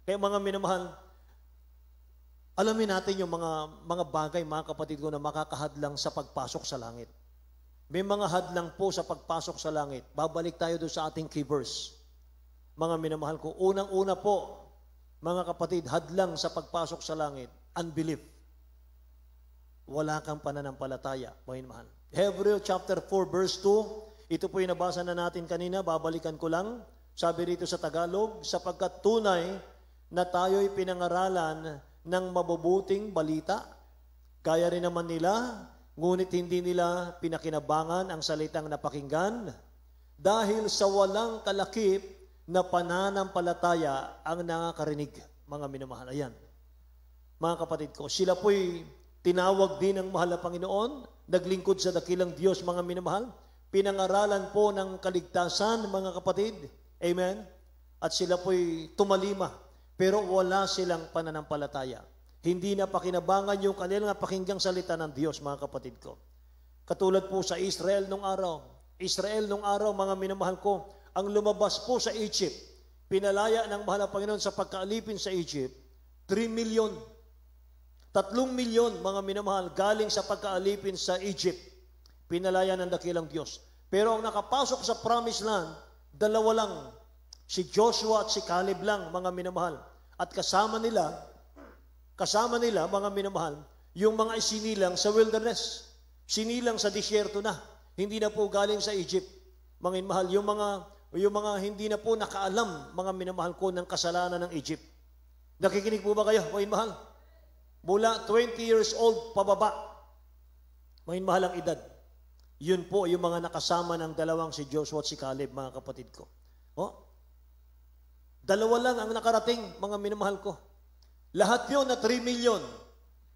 Kaya mga minamahal, alamin natin yung mga bagay, mga kapatid ko, na makakahadlang sa pagpasok sa langit. May mga hadlang po sa pagpasok sa langit. Babalik tayo doon sa ating key verse. Mga minamahal ko, unang-una po, mga kapatid, hadlang sa pagpasok sa langit, unbelief. Wala kang pananampalataya, mga minamahal. Hebrew chapter 4 verse 2, ito po yung nabasa na natin kanina, babalikan ko lang. Sabi rito sa Tagalog, sapagkat tunay na tayo'y pinangaralan ng mabubuting balita, kaya rin naman nila, ngunit hindi nila pinakinabangan ang salitang napakinggan, dahil sa walang kalakip na pananampalataya ang nakakarinig, mga minamahal. Ayan. Mga kapatid ko, sila po'y tinawag din ng mahal na Panginoon, naglingkod sa dakilang Diyos, mga minamahal, pinangaralan po ng kaligtasan, mga kapatid. Amen? At sila po'y tumalima, pero wala silang pananampalataya. Hindi na pakinabangan yung kanilang napakinggang salita ng Diyos, mga kapatid ko. Katulad po sa Israel nung araw. Israel nung araw, mga minamahal ko, ang lumabas po sa Egypt, pinalaya ng mahal na Panginoon sa pagkaalipin sa Egypt, 3 million. 3 milyon, mga minamahal, galing sa pagkaalipin sa Egypt. Pinalaya ng dakilang Diyos. Pero ang nakapasok sa promised land, 2 lang. Si Joshua at si Caleb lang, mga minamahal. At kasama nila, mga minamahal, yung mga isinilang sa wilderness. Sinilang sa disyerto na. Hindi na po galing sa Egypt. Mga minamahal, yung mga hindi na po nakaalam, mga minamahal ko, ng kasalanan ng Egypt. Nakikinig po ba kayo, mga minamahal? Mula 20 years old pababa, mga minamahal ang edad. Yun po yung mga nakasama ng dalawang si Joshua at si Caleb, mga kapatid ko. 2 lang ang nakarating, mga minamahal ko. Lahat yun na 3 million,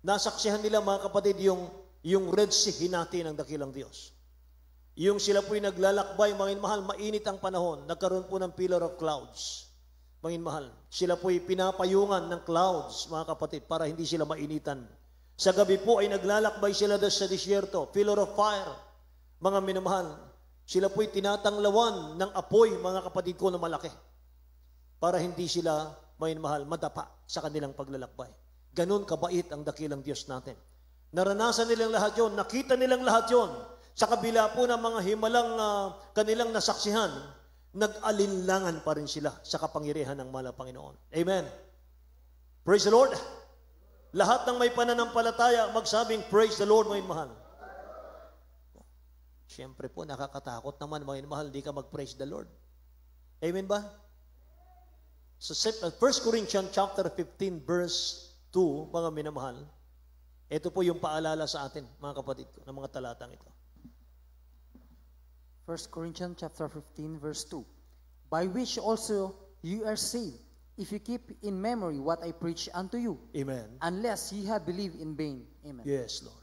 nasaksihan nila, mga kapatid, yung Red Sea hinati ng dakilang Diyos. Yung sila po'y naglalakbay, mga minamahal, mainit ang panahon, nagkaroon po ng pillar of clouds. Mga minamahal, sila po'y pinapayungan ng clouds, mga kapatid, para hindi sila mainitan. Sa gabi po ay naglalakbay sila sa disyerto, pillar of fire. Mga minamahal, sila po'y tinatanglawan ng apoy, mga kapatid ko, na malaki, para hindi sila, mga minamahal, madapa sa kanilang paglalakbay. Ganon kabait ang dakilang Diyos natin. Naranasan nilang lahat yon, nakita nilang lahat yon. Sa kabila po ng mga himalang kanilang nasaksihan, nag-alinlangan pa rin sila sa kapangyarihan ng mahal na Panginoon. Amen. Praise the Lord. Lahat ng may pananampalataya, magsabing, praise the Lord, mga mahal. Siyempre po, nakakatakot naman, mga mahal, di ka mag-praise the Lord. Amen ba? So, 1 Corinthians chapter 15, verse 2, mga minamahal, ito po yung paalala sa atin, mga kapatid ko, ng mga talatang ito. 1 Corinthians chapter 15, verse 2. By which also you are saved, if you keep in memory what I preach unto you. Amen. Unless ye have believed in vain. Amen. Yes, Lord.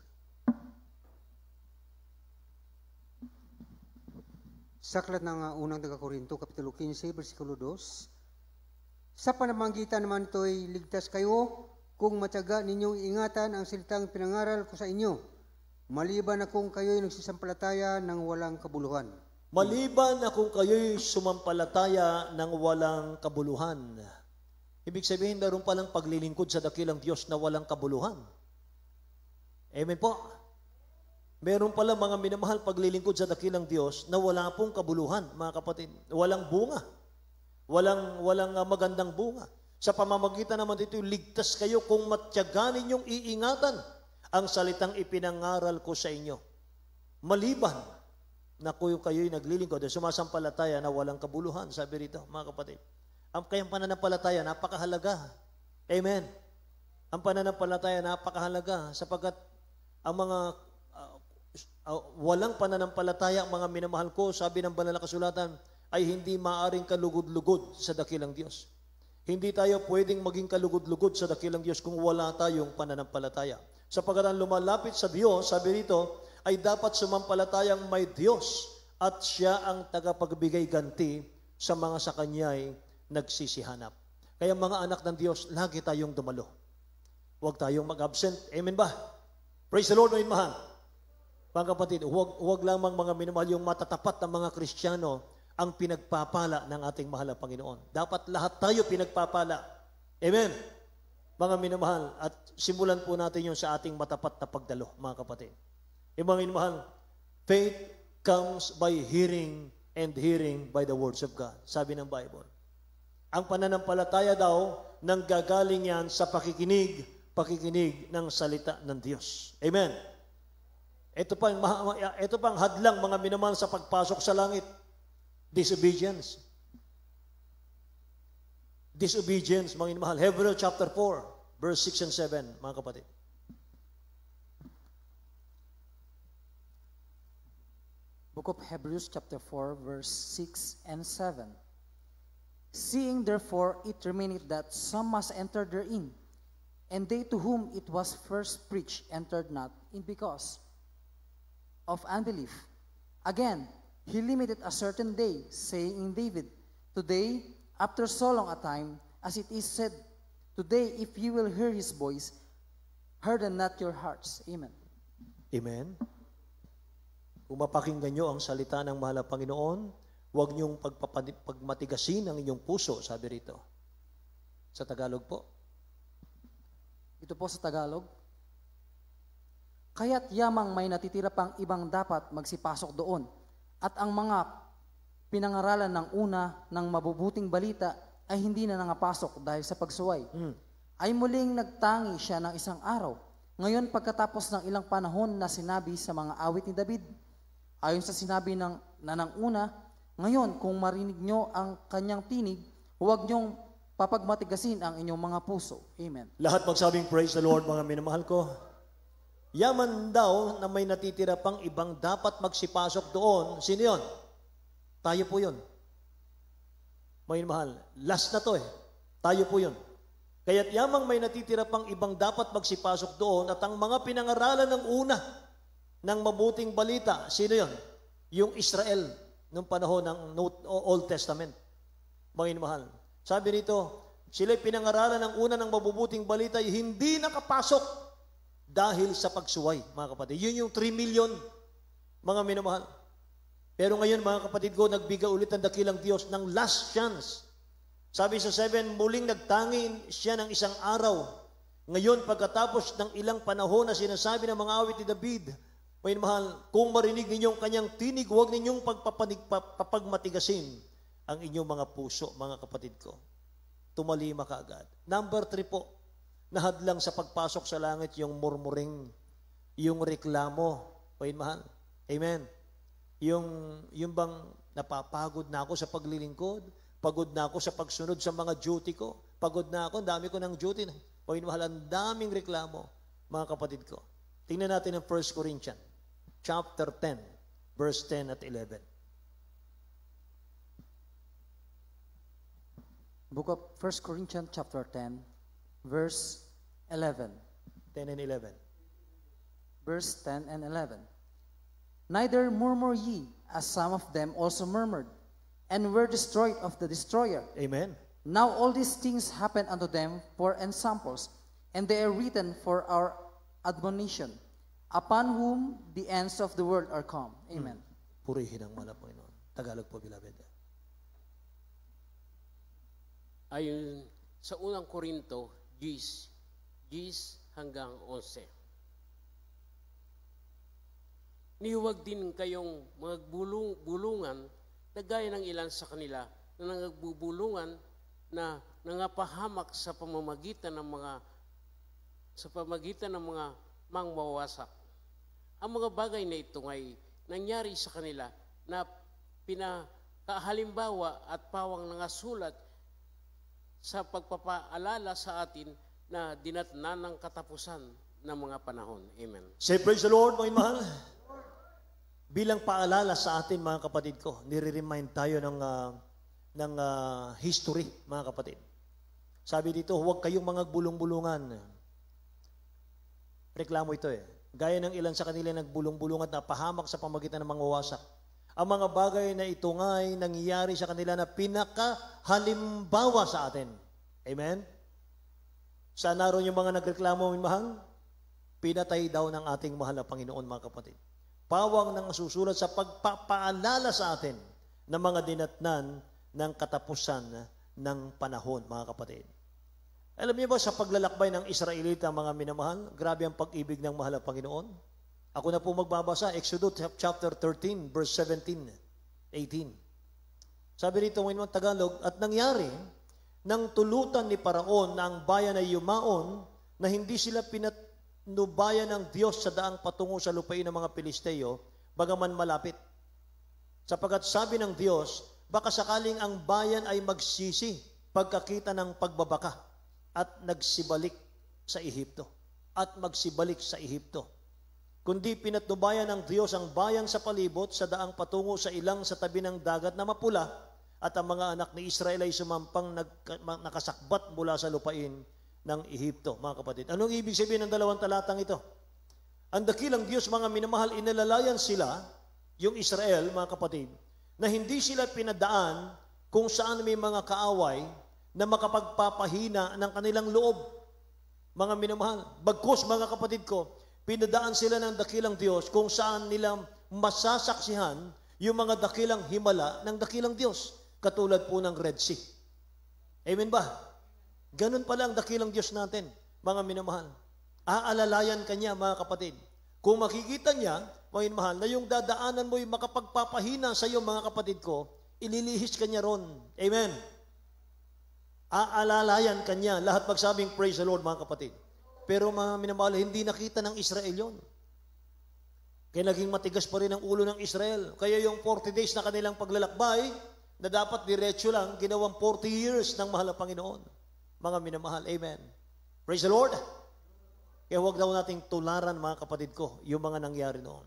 Sa aklat ng unang taga-Korinto, Kapitulo 15, versikulo 2, sa panamagitan naman ito'y ligtas kayo kung matyaga ninyong ingatan ang salitang pinangaral ko sa inyo, maliban na kung kayo'y nagsisampalataya ng walang kabuluhan. Maliban na kung kayo'y sumampalataya ng walang kabuluhan. Ibig sabihin, daroon palang paglilingkod sa dakilang Diyos na walang kabuluhan. Amen po. Meron pala, mga minamahal, paglilingkod sa dakilang Diyos na wala pong kabuluhan, mga kapatid. Walang bunga. Walang magandang bunga. Sa pamamagitan naman dito, ligtas kayo kung matyaga ninyong iingatan ang salitang ipinangaral ko sa inyo. Maliban na kung kayo'y naglilingkod at sumasampalataya na walang kabuluhan, sabi rito, mga kapatid. Ang kayang pananampalataya, napakahalaga. Amen. Ang pananampalataya, napakahalaga sapagkat ang mga walang pananampalataya, mga minamahal ko, sabi ng banal na kasulatan, ay hindi maaring kalugod-lugod sa dakilang Diyos. Hindi tayo pwedeng maging kalugod-lugod sa dakilang Diyos kung wala tayong pananampalataya. Sapagkat ang lumalapit sa Diyos, sabi rito, ay dapat sumampalatayang may Diyos at siya ang tagapagbigay ganti sa mga sa Kanya'y nagsisihanap. Kaya mga anak ng Diyos, lagi tayong dumalo. Huwag tayong mag-absent. Amen ba? Praise the Lord, mga mahal. Mga kapatid, huwag lamang mga minamahal yung matatapat ng mga Kristiyano ang pinagpapala ng ating mahal na Panginoon. Dapat lahat tayo pinagpapala. Amen. Mga minamahal, at simulan po natin yung sa ating matapat na pagdalo, mga kapatid. Mga minamahal, faith comes by hearing and hearing by the words of God. Sabi ng Bible. Ang pananampalataya daw, nanggagaling yan sa pakikinig ng salita ng Diyos. Amen. Ito pang hadlang, mga minamahal, sa pagpasok sa langit. Disobedience. Disobedience, mga minamahal. Hebrews chapter 4, verse 6 and 7, mga kapatid. Book of Hebrews chapter 4, verse 6 and 7. Seeing therefore it remaineth that some must enter therein, and they to whom it was first preached entered not in because of unbelief. Again, he limited a certain day, saying in David, Today, after so long a time, as it is said, Today, if you will hear his voice, harden not your hearts. Amen. Amen. Kung mapakinggan nyo ang salita ng mahal na Panginoon, huwag niyong pagmatigasin ang inyong puso, sabi rito. Sa Tagalog po. Ito po sa Tagalog. Kaya't yamang may natitira pang ibang dapat magsipasok doon, at ang mga pinangaralan ng una ng mabubuting balita ay hindi na nangapasok dahil sa pagsuway. Ay muling nagtangi siya ng isang araw. Ngayon pagkatapos ng ilang panahon na sinabi sa mga awit ni David, ayon sa sinabi ng una, ngayon kung marinig nyo ang kanyang tinig, huwag nyong papagmatigasin ang inyong mga puso. Amen. Lahat magsabing praise the Lord, mga minamahal ko. Yaman daw na may natitira pang ibang dapat magsipasok doon. Sino yun? Tayo po yun. Mga minamahal, last na to eh. Tayo po yun. Kaya't yamang may natitira pang ibang dapat magsipasok doon at ang mga pinangaralan ng una ng mabuting balita, sino yun? Yung Israel nung panahon ng Old Testament. Mga minamahal. Sabi nito, sila'y pinangaralan ng una ng mabubuting balita ay hindi nakapasok dahil sa pagsuway, mga kapatid. Yun yung 3 million, mga minamahal. Pero ngayon, mga kapatid ko, nagbigay ulit ang dakilang Diyos ng last chance. Sabi sa 7, muling nagtangi siya ng isang araw. Ngayon, pagkatapos ng ilang panahon na sinasabi ng mga awit ni David, may mahal, kung marinig ninyong kanyang tinig, huwag ninyong papagmatigasin ang inyong mga puso, mga kapatid ko. Tumalima ka agad. Number 3 po, nahadlang sa pagpasok sa langit yung murmuring, yung reklamo. May mahal. Amen. Yung bang napapagod na ako sa paglilingkod, pagod na ako sa pagsunod sa mga duty ko, pagod na ako, dami ko ng duty. May mahal, ang daming reklamo, mga kapatid ko. Tingnan natin ang 1 Corinthians, chapter 10, verse 10 at 11. Book of 1 Corinthians chapter 10, verse 11. 10 and 11. Verse 10 and 11. Neither murmur ye, as some of them also murmured, and were destroyed of the destroyer. Amen. Now all these things happen unto them for ensamples, and they are written for our admonition, upon whom the ends of the world are come. Amen. Purihin ang mahal na Panginoon. Tagalog po, beloved. Ayon sa unang Korinto, 10 hanggang 11. Nihuwag din kayong magbulungan na gaya ng ilan sa kanila na nagbubulungan na nangapahamak sa pamamagitan ng mga mangwawasak. Ang mga bagay na ito ay nangyari sa kanila na pinakahalimbawa at pawang nangasulat sa pagpapaalala sa atin na dinatnan ng katapusan ng mga panahon. Amen. Say praise the Lord, mga mahal. Bilang paalala sa atin, mga kapatid ko, nire-remind tayo ng history, mga kapatid. Sabi dito, huwag kayong mga bulong-bulungan. Reklamo ito eh. Gaya ng ilan sa kanila nagbulong-bulungan at napahamak sa pamagitan ng mga wasak. Ang mga bagay na ito nga'y nangyayari sa kanila na pinakahalimbawa sa atin. Amen? Saan naroon yung mga nagreklamo, mahal? Pinatay daw ng ating mahal na Panginoon, mga kapatid. Pawang nang susulat sa pagpapaalala sa atin ng mga dinatnan ng katapusan ng panahon, mga kapatid. Alam niyo ba sa paglalakbay ng Israelita, mga minamahal, grabe ang pag-ibig ng mahal na Panginoon? Ako na po magbabasa, Exodus chapter 13, verse 17, 18. Sabi rito ng Tagalog, at nangyari, nang tulutan ni Paraon na ang bayan ay yumaon, na hindi sila pinatnubayan ng Diyos sa daang patungo sa lupain ng mga Pilisteo, bagaman malapit. Sapagat sabi ng Diyos, baka sakaling ang bayan ay magsisi pagkakita ng pagbabaka at nagsibalik sa Ehipto. At magsibalik sa Ehipto. Kundi pinatnubayan ng Diyos ang bayan sa palibot sa daang patungo sa ilang sa tabi ng dagat na mapula at ang mga anak ni Israel ay sumampang nakasakbat mula sa lupain ng Ehipto. Mga kapatid, anong ibig sabihin ng dalawang talatang ito? Ang dakilang Diyos, mga minamahal, inalalayan sila, yung Israel, mga kapatid, na hindi sila pinadaan kung saan may mga kaaway na makapagpapahina ng kanilang loob. Mga minamahal, bagkus mga kapatid ko, pinadaan sila ng dakilang Diyos kung saan nila masasaksihan yung mga dakilang himala ng dakilang Diyos, katulad po ng Red Sea. Amen ba? Ganun pala ang dakilang Diyos natin, mga minamahal. Aalalayan kanya, mga kapatid. Kung makikita niya, mga minamahal, na yung dadaanan mo yung makapagpapahina sa iyo, mga kapatid ko, ililihis kanya ron. Amen. Aalalayan kanya. Lahat magsabing praise the Lord, mga kapatid. Pero mga minamahal, hindi nakita ng Israel yon. Kaya naging matigas pa rin ang ulo ng Israel. Kaya yung 40 days na kanilang paglalakbay, na dapat diretso lang, ginawang 40 years ng mahal na Panginoon. Mga minamahal, amen. Praise the Lord. Kaya huwag daw nating tularan, mga kapatid ko, yung mga nangyari noon.